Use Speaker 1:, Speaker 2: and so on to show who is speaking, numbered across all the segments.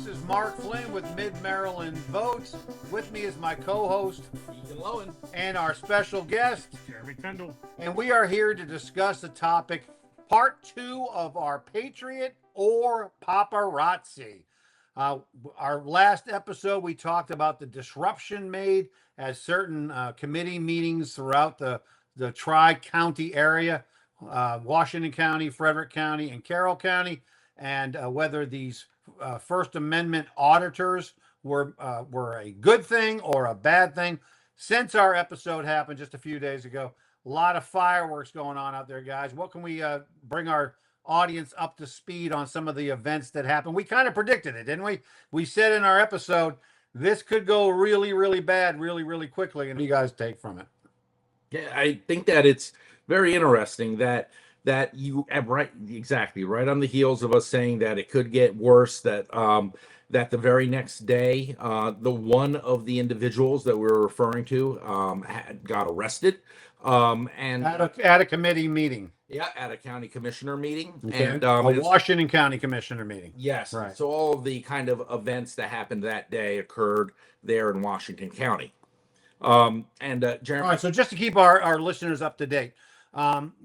Speaker 1: This is Mark Flynn with Mid-Maryland Votes. With me is my co-host,
Speaker 2: Ethan Lowen,
Speaker 1: and our special guest,
Speaker 3: Jeremy.
Speaker 1: And we are here to discuss the topic, part 2 of our Patriot or Paparazzi. Our last episode, we talked about the disruption made at certain committee meetings throughout the Tri-County area, Washington County, Frederick County, and Carroll County, and whether these First Amendment auditors were a good thing or a bad thing. Since our episode happened just a few days ago, a lot of fireworks going on out there, guys. What can we bring our audience up to speed on some of the events that happened? We kind of predicted it, didn't we? We said in our episode, this could go really, really bad, really, really quickly. And what do you guys take from it?
Speaker 2: Yeah, I think that it's very interesting that you have right on the heels of us saying that it could get worse, that the very next day, the one of the individuals that we were referring to got arrested. And
Speaker 1: at a committee meeting.
Speaker 2: Yeah, at a county commissioner meeting.
Speaker 1: Okay.
Speaker 2: And
Speaker 1: a Washington County commissioner meeting.
Speaker 2: Yes.
Speaker 1: Right.
Speaker 2: So all of the kind of events that happened that day occurred there in Washington County. Jeremy.
Speaker 1: All right, so just to keep our listeners up to date,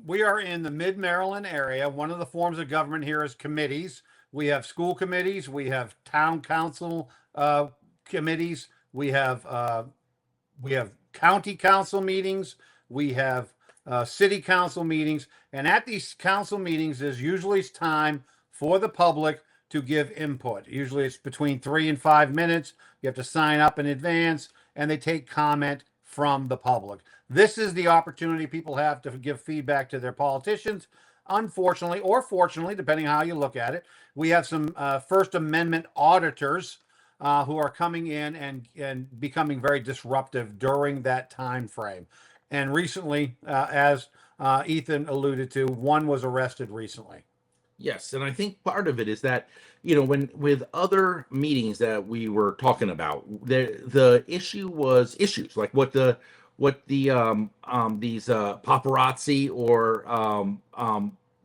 Speaker 1: we are in the Mid-Maryland area. One of the forms of government here is committees. We have school committees. We have town council committees. We have county council meetings. We have city council meetings. And at these council meetings, there's usually time for the public to give input. Usually it's between 3 and 5 minutes. You have to sign up in advance, and they take comment from the public. This is the opportunity people have to give feedback to their politicians. Unfortunately, or fortunately, depending on how you look at it, we have some First Amendment auditors who are coming in and becoming very disruptive during that time frame. And recently, as Ethan alluded to, one was arrested recently.
Speaker 2: Yes, and I think part of it is that, when with other meetings that we were talking about, the issue was issues like what these paparazzi or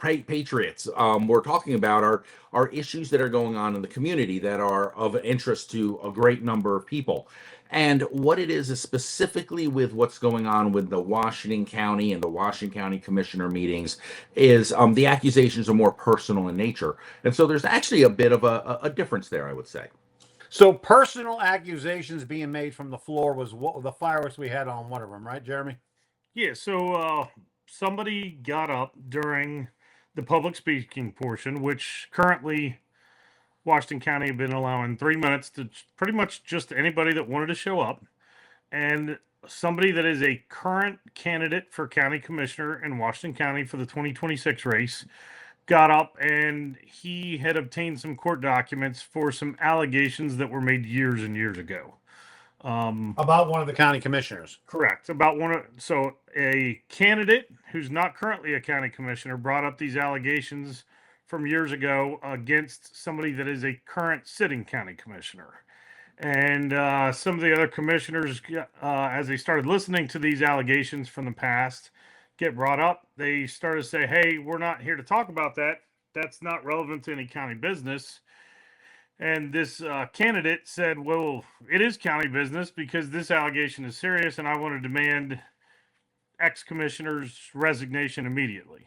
Speaker 2: Patriots we're talking about are issues that are going on in the community that are of interest to a great number of people. And what it is specifically with what's going on with the Washington County and the Washington County Commissioner meetings is the accusations are more personal in nature. And so there's actually a bit of a difference there, I would say.
Speaker 1: So personal accusations being made from the floor was what the fireworks we had on one of them, right, Jeremy?
Speaker 3: Yeah, so somebody got up during the public speaking portion, which currently Washington County have been allowing 3 minutes to pretty much just anybody that wanted to show up. And somebody that is a current candidate for county commissioner in Washington County for the 2026 race got up, and he had obtained some court documents for some allegations that were made years and years ago.
Speaker 1: About one of the county commissioners.
Speaker 3: Correct. So a candidate who's not currently a county commissioner brought up these allegations from years ago against somebody that is a current sitting county commissioner. And some of the other commissioners, as they started listening to these allegations from the past get brought up, they started to say, hey, we're not here to talk about that. That's not relevant to any county business. And this candidate said, well, it is county business because this allegation is serious and I want to demand ex-commissioner's resignation immediately.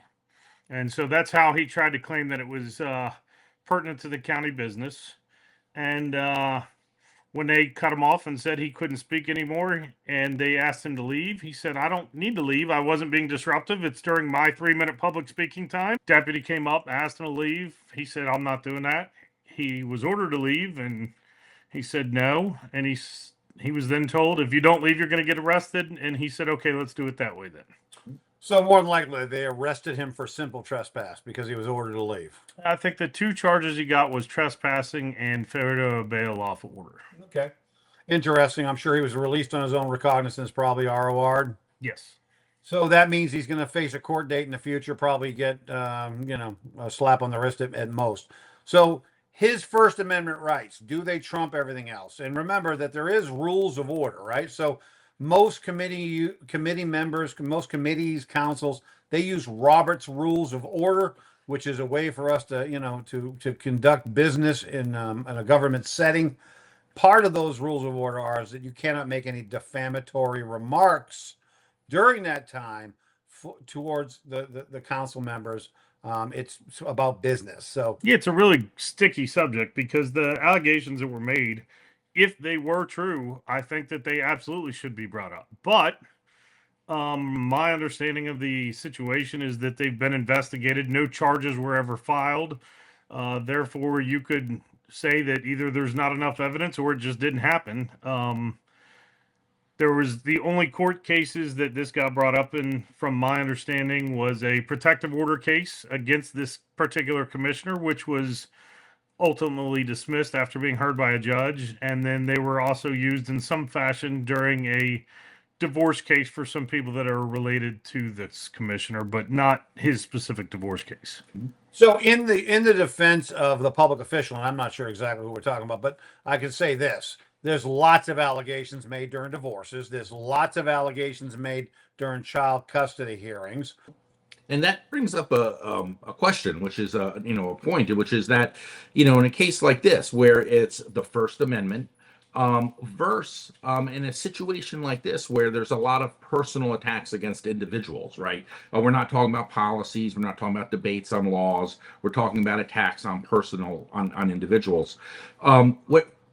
Speaker 3: And so that's how he tried to claim that it was pertinent to the county business. And when they cut him off and said he couldn't speak anymore and they asked him to leave, he said, I don't need to leave. I wasn't being disruptive. It's during my 3-minute public speaking time. Deputy came up, asked him to leave. He said, I'm not doing that. He was ordered to leave and he said no. And he was then told, if you don't leave, you're going to get arrested. And he said, okay, let's do it that way then.
Speaker 1: So more than likely, they arrested him for simple trespass because he was ordered to leave.
Speaker 3: I think the 2 charges he got was trespassing and failure to obey a lawful order.
Speaker 1: Okay. Interesting. I'm sure he was released on his own recognizance, probably ROR'd.
Speaker 3: Yes.
Speaker 1: So that means he's going to face a court date in the future, probably get, a slap on the wrist at most. So his First Amendment rights, do they trump everything else? And remember that there is rules of order, right? So most committee members, most committees, councils, they use Robert's Rules of Order. which is a way for us to, to conduct business in a government setting. Part of those rules of order are is that you cannot make any defamatory remarks during that time towards the council members. It's about business. So
Speaker 3: Yeah, it's a really sticky subject because the allegations that were made, if they were true, I think that they absolutely should be brought up. But my understanding of the situation is that they've been investigated. No charges were ever filed. Therefore, you could say that either there's not enough evidence or it just didn't happen. There was the only court cases that this got brought up in, from my understanding, was a protective order case against this particular commissioner, which was ultimately dismissed after being heard by a judge. And then they were also used in some fashion during a divorce case for some people that are related to this commissioner, but not his specific divorce case.
Speaker 1: So in the defense of the public official, and I'm not sure exactly who we're talking about, but I can say this. There's lots of allegations made during divorces. There's lots of allegations made during child custody hearings.
Speaker 2: And that brings up a question, which is a point, which is that, in a case like this, where it's the First Amendment, versus in a situation like this where there's a lot of personal attacks against individuals, right? We're not talking about policies, we're not talking about debates on laws, we're talking about attacks on individuals.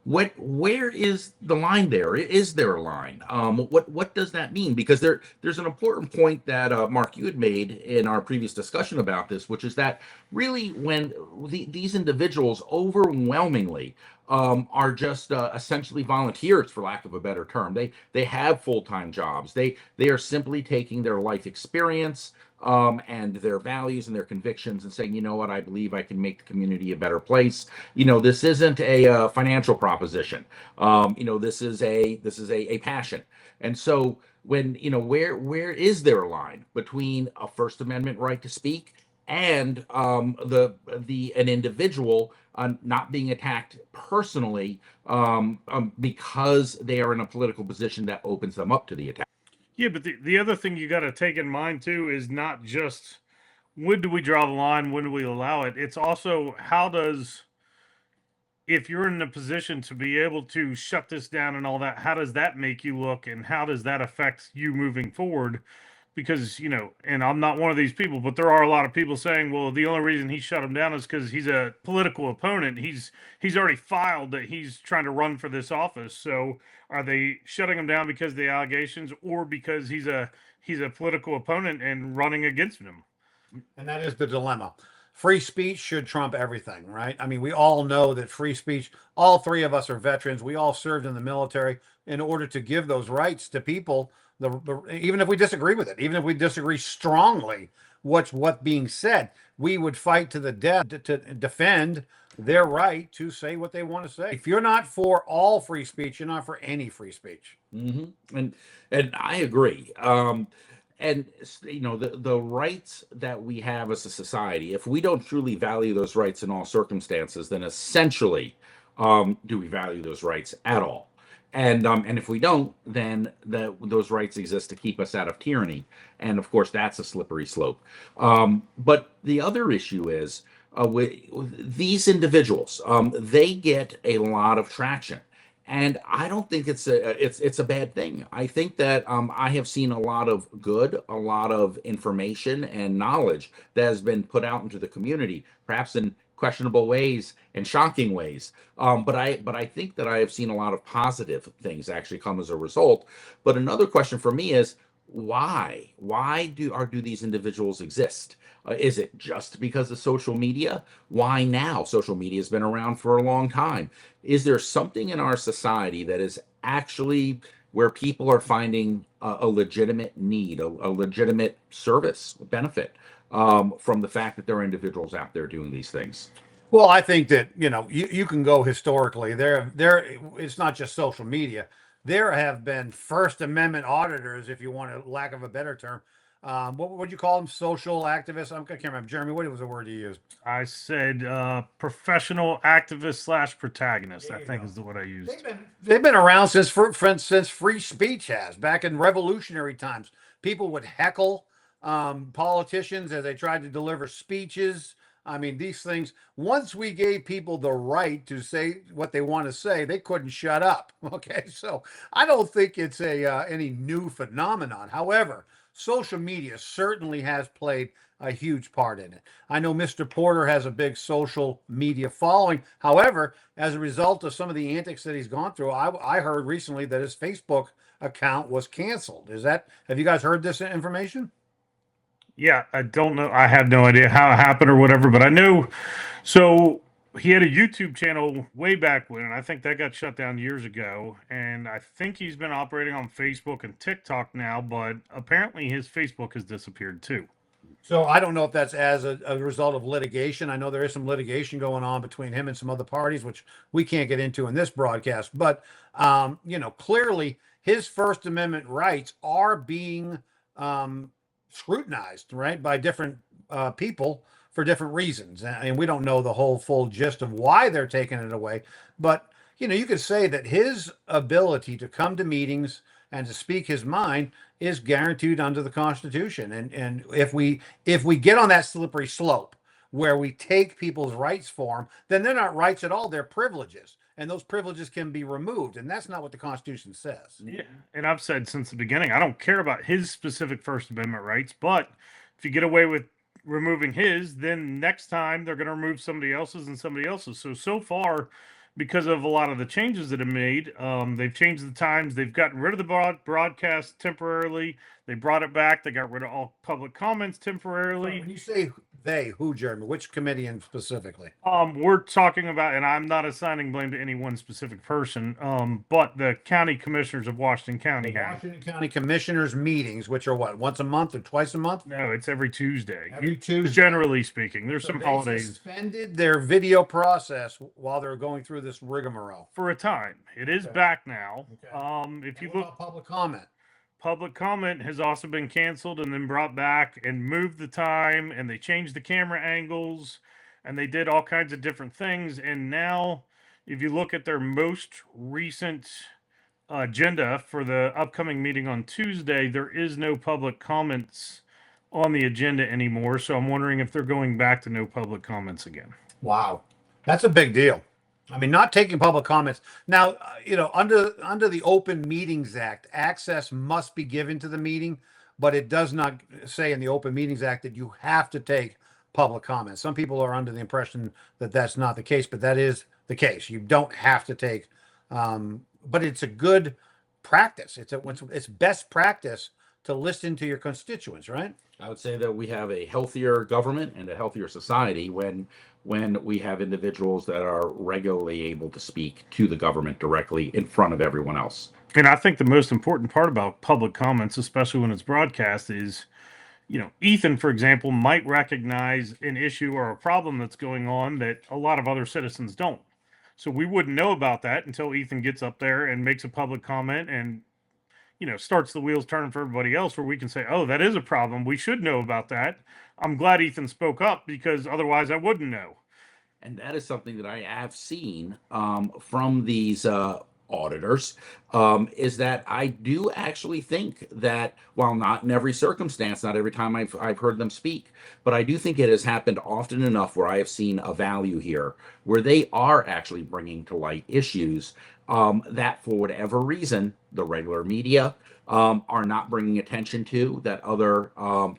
Speaker 2: Where is the line there? Is there a line? What does that mean? Because there's an important point that Mark, you had made in our previous discussion about this, which is that really when these individuals overwhelmingly are just essentially volunteers, for lack of a better term. They have full-time jobs. They are simply taking their life experience and their values and their convictions and saying, you know what, I believe I can make the community a better place. This isn't a financial proposition. This is a passion. And so when, where is there a line between a First Amendment right to speak and an individual not being attacked personally because they are in a political position that opens them up to the attack?
Speaker 3: Yeah, but the other thing you got to take in mind too is not just when do we draw the line, when do we allow it? It's also if you're in a position to be able to shut this down and all that, how does that make you look and how does that affect you moving forward? Because, and I'm not one of these people, but there are a lot of people saying, well, the only reason he shut him down is because he's a political opponent. He's already filed that he's trying to run for this office. So are they shutting him down because of the allegations or because he's a political opponent and running against him?
Speaker 1: And that is the dilemma. Free speech should trump everything, right? I mean, we all know that free speech, all three of us are veterans. We all served in the military in order to give those rights to people. Even if we disagree with it, even if we disagree strongly what's being said, we would fight to the death to defend their right to say what they want to say. If you're not for all free speech, you're not for any free speech.
Speaker 2: Mm-hmm. And I agree. And the rights that we have as a society, if we don't truly value those rights in all circumstances, then essentially, do we value those rights at all? And if we don't, then those rights exist to keep us out of tyranny. And of course, that's a slippery slope. But the other issue is with these individuals, they get a lot of traction. And I don't think it's a bad thing. I think that I have seen a lot of good, a lot of information and knowledge that has been put out into the community, perhaps in questionable ways and shocking ways. But I think that I have seen a lot of positive things actually come as a result. But another question for me is why? Why do these individuals exist? Is it just because of social media? Why now? Social media has been around for a long time. Is there something in our society that is actually where people are finding a legitimate need, a legitimate service benefit from the fact that there are individuals out there doing these things?
Speaker 1: Well, I think that you can go historically. There it's not just social media. There have been First Amendment auditors, if you want a lack of a better term. What would you call them? Social activists? I can't remember. Jeremy, what was the word you used?
Speaker 3: I said professional activist / protagonist, I think is the word I used.
Speaker 1: They've been around since free speech has. Back in revolutionary times, people would heckle politicians as they tried to deliver speeches. I mean, these things, once we gave people the right to say what they want to say, they couldn't shut up. Okay. So I don't think it's any new phenomenon. However, social media certainly has played a huge part in it. I know Mr. Porter has a big social media following. However, as a result of some of the antics that he's gone through, I heard recently that his Facebook account was canceled. Have you guys heard this information?
Speaker 3: Yeah, I don't know. I have no idea how it happened or whatever, but I know. So he had a YouTube channel way back when, and I think that got shut down years ago. And I think he's been operating on Facebook and TikTok now, but apparently his Facebook has disappeared too.
Speaker 1: So I don't know if that's as a result of litigation. I know there is some litigation going on between him and some other parties, which we can't get into in this broadcast. But clearly his First Amendment rights are being scrutinized, right, by different people for different reasons, and we don't know the whole full gist of why they're taking it away. But you could say that his ability to come to meetings and to speak his mind is guaranteed under the Constitution. And if we get on that slippery slope where we take people's rights for them, then they're not rights at all; they're privileges, and those privileges can be removed. And that's not what the Constitution says.
Speaker 3: Yeah, and I've said since the beginning, I don't care about his specific First Amendment rights, but if you get away with removing his, then next time they're going to remove somebody else's and somebody else's. So far, because of a lot of the changes that have made, they've changed the times. They've gotten rid of the broadcast temporarily. They brought it back. They got rid of all public comments temporarily.
Speaker 1: When you say they, who, Jeremy? Which committee in specifically?
Speaker 3: We're talking about, and I'm not assigning blame to any one specific person, but the county commissioners of Washington County have.
Speaker 1: Washington County Commissioners meetings, which are what, once a month or twice a month?
Speaker 3: No, it's every Tuesday.
Speaker 1: Every Tuesday.
Speaker 3: Generally speaking, there's
Speaker 1: So
Speaker 3: some
Speaker 1: they
Speaker 3: holidays
Speaker 1: suspended their video process while they're going through this rigmarole.
Speaker 3: for a time. It is
Speaker 1: Okay.
Speaker 3: back now.
Speaker 1: Okay.
Speaker 3: If you
Speaker 1: What
Speaker 3: look,
Speaker 1: about public comment?
Speaker 3: public comment has also been canceled and then brought back and moved the time, and they changed the camera angles, and they did all kinds of different things. And now, if you look at their most recent agenda for the upcoming meeting on Tuesday, there is no public comments on the agenda anymore. So I'm wondering if they're going back to no public comments again.
Speaker 1: Wow, that's a big deal. I mean, not taking public comments now. Under the Open Meetings Act, access must be given to the meeting, but it does not say in the Open Meetings Act that you have to take public comments. Some people are under the impression that that's not the case, but that is the case. You don't have to take, but it's a good practice. It's best practice to listen to your constituents, right?
Speaker 2: I would say that we have a healthier government and a healthier society when we have individuals that are regularly able to speak to the government directly in front of everyone else.
Speaker 3: And I think the most important part about public comments, especially when it's broadcast, is, Ethan, for example, might recognize an issue or a problem that's going on that a lot of other citizens don't. So we wouldn't know about that until Ethan gets up there and makes a public comment and, starts the wheels turning for everybody else, where we can say, oh, that is a problem. We should know about that. I'm glad Ethan spoke up, because otherwise I wouldn't know.
Speaker 2: And that is something that I have seen from these auditors, is that I do actually think that, while not in every circumstance, not every time I've heard them speak, but I do think it has happened often enough where I have seen a value here, where they are actually bringing to light issues that, for whatever reason, the regular media are not bringing attention to, that other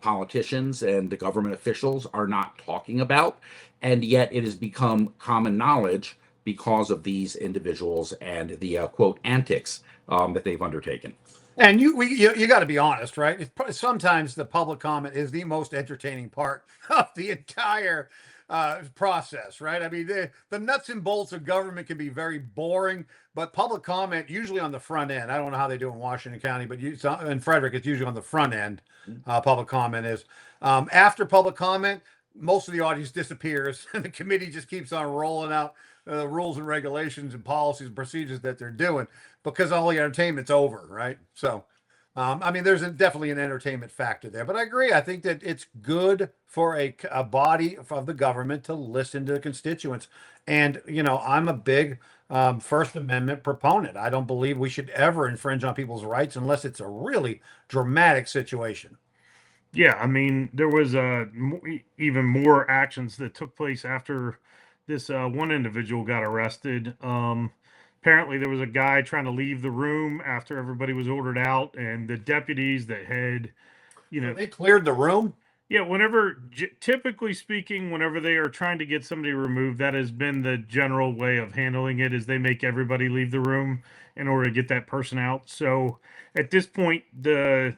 Speaker 2: politicians and the government officials are not talking about. And yet it has become common knowledge because of these individuals and the quote antics that they've undertaken.
Speaker 1: And you got to be honest, right? Sometimes the public comment is the most entertaining part of the entire process, right? I mean, the nuts and bolts of government can be very boring, but public comment, usually on the front end. I don't know how they do in Washington County, but in Frederick, it's usually on the front end. Public comment is after public comment, most of the audience disappears, and the committee just keeps on rolling out the rules and regulations and policies and procedures that they're doing, because all the entertainment's over, right? So, I mean, there's definitely an entertainment factor there, but I agree. I think that it's good for a body of the government to listen to the constituents. And, I'm a big First Amendment proponent. I don't believe we should ever infringe on people's rights unless it's a really dramatic situation.
Speaker 3: Yeah, I mean, there was even more actions that took place after this one individual got arrested. Apparently, there was a guy trying to leave the room after everybody was ordered out, and the deputies that had, you
Speaker 1: So
Speaker 3: know,
Speaker 1: they cleared the room.
Speaker 3: yeah, typically speaking, whenever they are trying to get somebody removed, that has been the general way of handling it. Is they make everybody leave the room in order to get that person out. So at this point, the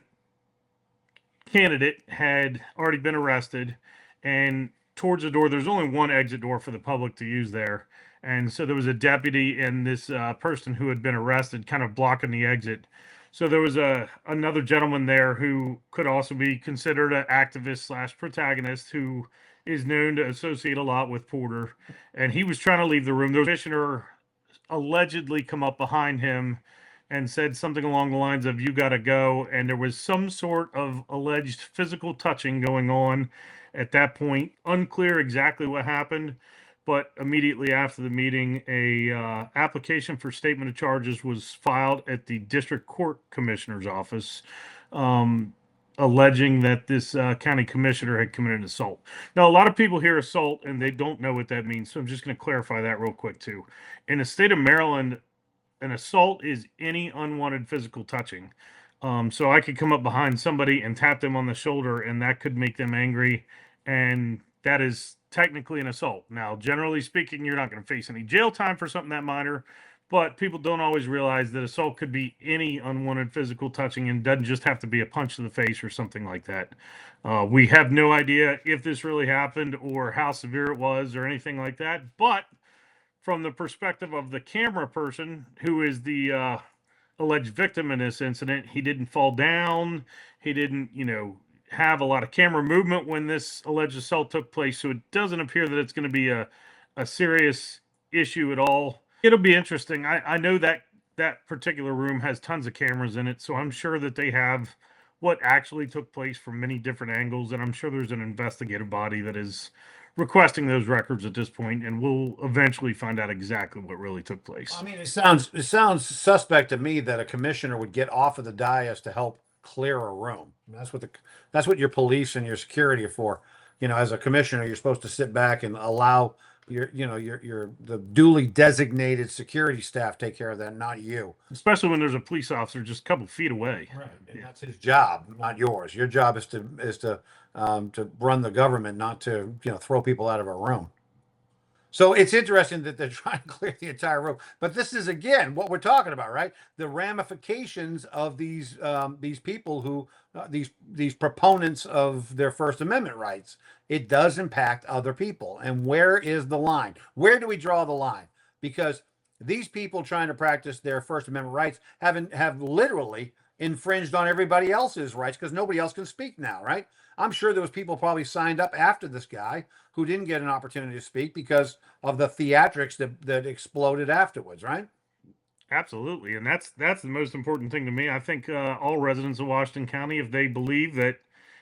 Speaker 3: candidate had already been arrested, and towards the door, there's only one exit door for the public to use there. And so there was a deputy and this person who had been arrested kind of blocking the exit. So there was another gentleman there who could also be considered an activist slash protagonist who is known to associate a lot with Porter. And he was trying to leave the room. The commissioner allegedly come up behind him and said something along the lines of "you got to go," and there was some sort of alleged physical touching going on at that point. Unclear exactly what happened, but immediately after the meeting, a application for statement of charges was filed at the district court commissioner's office. Alleging that this county commissioner had committed assault. Now, a lot of people hear assault and they don't know what that means, so I'm just going to clarify that real quick too. In the state of Maryland, an assault is any unwanted physical touching. So I could come up behind somebody and tap them on the shoulder, and that could make them angry, and that is technically an assault. Now, generally speaking, you're not going to face any jail time for something that minor, but people don't always realize that assault could be any unwanted physical touching and doesn't just have to be a punch to the face or something like that. We have no idea if this really happened or how severe it was or anything like that, but from the perspective of the camera person who is the alleged victim in this incident, he didn't fall down. He didn't, have a lot of camera movement when this alleged assault took place. So it doesn't appear that it's going to be a serious issue at all. It'll be interesting. I know that that particular room has tons of cameras in it, so I'm sure that they have what actually took place from many different angles, and I'm sure there's an investigative body that is requesting those records at this point, and we'll eventually find out exactly what really took place.
Speaker 1: I mean, it sounds suspect to me that a commissioner would get off of the dais to help clear a room. That's what your police and your security are for. As a commissioner, you're supposed to sit back and allow your the duly designated security staff take care of that, not you.
Speaker 3: Especially when there's a police officer just a couple feet away.
Speaker 1: Right. And that's his job, not yours. Your job is to run the government, not to throw people out of a room. So it's interesting that they're trying to clear the entire room, but this is again what we're talking about, right? The ramifications of these people who these proponents of their First Amendment rights. It does impact other people, and where is the line? Where do we draw the line? Because these people trying to practice their First Amendment rights have literally infringed on everybody else's rights because nobody else can speak now, right? I'm sure there was people probably signed up after this guy who didn't get an opportunity to speak because of the theatrics that exploded afterwards, right?
Speaker 3: Absolutely, and that's the most important thing to me. I think all residents of Washington County, if they believe that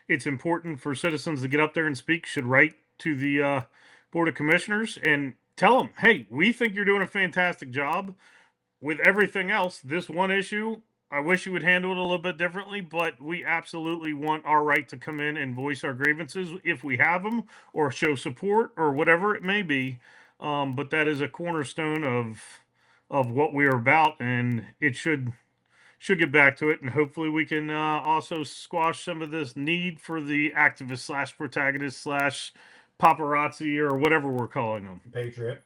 Speaker 3: it's important for citizens to get up there and speak, should write to the Board of Commissioners and tell them, "Hey, we think you're doing a fantastic job. With everything else, this one issue, I wish you would handle it a little bit differently, but we absolutely want our right to come in and voice our grievances if we have them or show support or whatever it may be. But that is a cornerstone of what we are about, and it should get back to it. And hopefully, we can also squash some of this need for the activist slash protagonist slash paparazzi or whatever we're calling them.
Speaker 1: Patriot.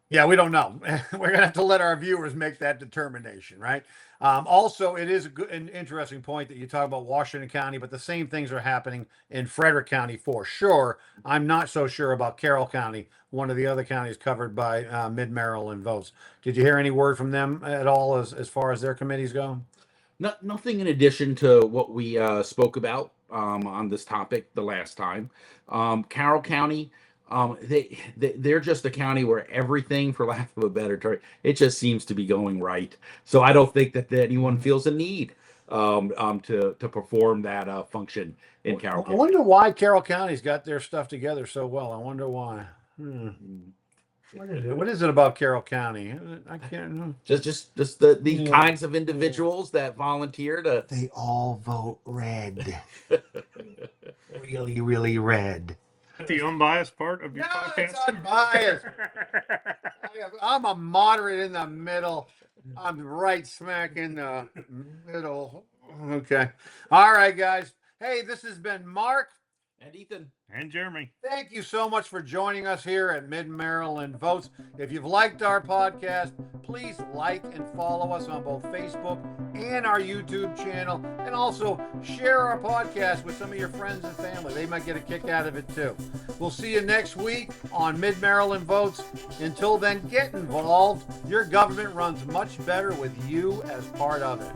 Speaker 1: Yeah, we don't know. We're gonna have to let our viewers make that determination, right? Also, it is an interesting point that you talk about Washington County, but the same things are happening in Frederick County for sure. I'm not so sure about Carroll County, one of the other counties covered by Mid-Maryland votes. Did you hear any word from them at all as far as their committees go?
Speaker 2: Nothing in addition to what we spoke about on this topic the last time. Carroll County, they're just a county where everything, for lack of a better term, it just seems to be going right. So I don't think that anyone feels a need to perform that function in Carroll
Speaker 1: I
Speaker 2: County.
Speaker 1: wonder why Carroll County's got their stuff together so well. I wonder why. What is it? What is it about Carroll County? I can't know.
Speaker 2: Just the
Speaker 1: Yeah.
Speaker 2: kinds of individuals that volunteer to.
Speaker 1: They all vote red. Really, really red.
Speaker 3: The unbiased part of your
Speaker 1: No,
Speaker 3: podcast.
Speaker 1: it's unbiased. I'm a moderate in the middle. I'm right smack in the middle. Okay. All right, guys. Hey, this has been Mark.
Speaker 2: And Ethan.
Speaker 3: And Jeremy.
Speaker 1: Thank you so much for joining us here at Mid-Maryland Votes. If you've liked our podcast, please like and follow us on both Facebook and our YouTube channel. And also share our podcast with some of your friends and family. They might get a kick out of it too. We'll see you next week on Mid-Maryland Votes. Until then, get involved. Your government runs much better with you as part of it.